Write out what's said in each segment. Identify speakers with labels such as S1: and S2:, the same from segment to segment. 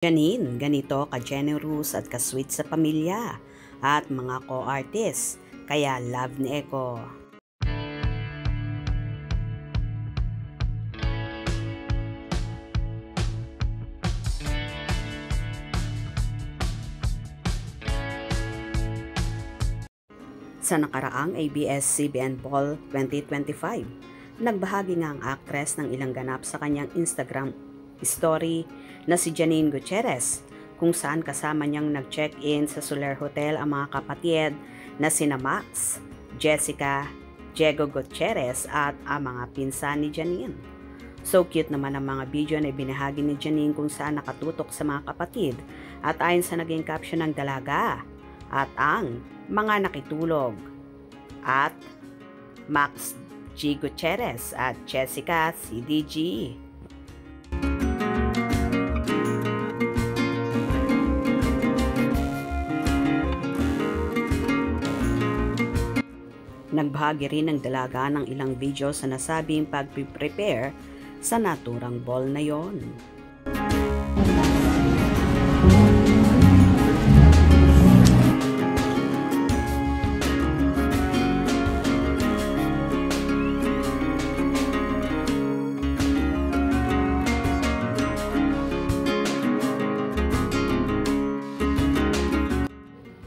S1: Janine, ganito ka-generous at ka-sweet sa pamilya at mga co-artist, kaya love ni Eko. Sa nakaraang ABS-CBN Ball 2025, nagbahagi nga ang actress ng ilang ganap sa kanyang Instagram story na si Janine Gutierrez, kung saan kasama niyang nag-check-in sa Soler Hotel ang mga kapatid na sina Max, Jessica, Diego Gutierrez at ang mga pinsan ni Janine. So cute naman ang mga video na ibinahagi ni Janine kung saan nakatutok sa mga kapatid at ayon sa naging caption ng dalaga at ang mga nakitulog at Max G. Gutierrez at Jessica CDG. Nagbahagi rin ng dalaga ng ilang video sa nasabing pag-prepare sa naturang ball na yon.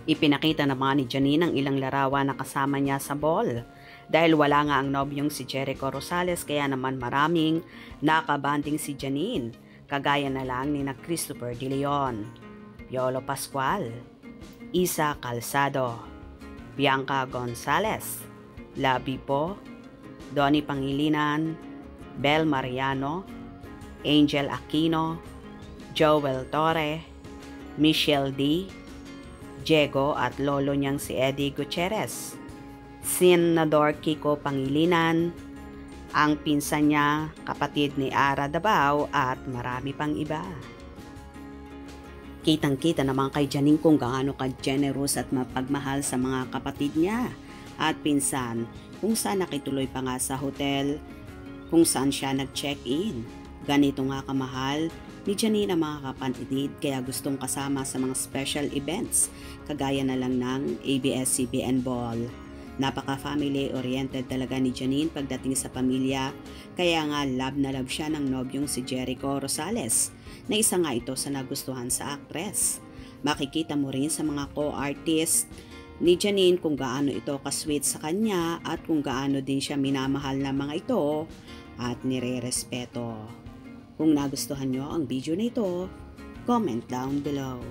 S1: Ipinakita naman ni Janine ang ilang larawan na kasama niya sa ball. Dahil wala nga ang nobyong si Jericho Rosales, kaya naman maraming nakabanding si Janine. Kagaya na lang ni na Christopher De Leon, Piolo Pascual, Isa Calzado, Bianca Gonzalez, Labi Po, Donnie Pangilinan, Bel Mariano, Angel Aquino, Joel Torre, Michelle D., Diego at lolo niyang si Eddie Gutierrez, Senador Kiko Pangilinan, ang pinsan niya, kapatid ni Ara Dabao at marami pang iba. Kitang-kita naman kay Janine kung gaano ka-generous at mapagmahal sa mga kapatid niya at pinsan, kung saan nakituloy pa nga sa hotel kung saan siya nag-check-in. Ganito nga kamahal ni Janine ang mga kapatid, kaya gustong kasama sa mga special events kagaya na lang ng ABS-CBN Ball. Napaka-family oriented talaga ni Janine pagdating sa pamilya, kaya nga love na love siya ng nobyong si Jericho Rosales, na isa nga ito sa nagustuhan sa actress. Makikita mo rin sa mga co-artist ni Janine kung gaano ito ka-sweet sa kanya at kung gaano din siya minamahal ng mga ito at nire-respeto. Kung nagustuhan nyo ang video na ito, comment down below.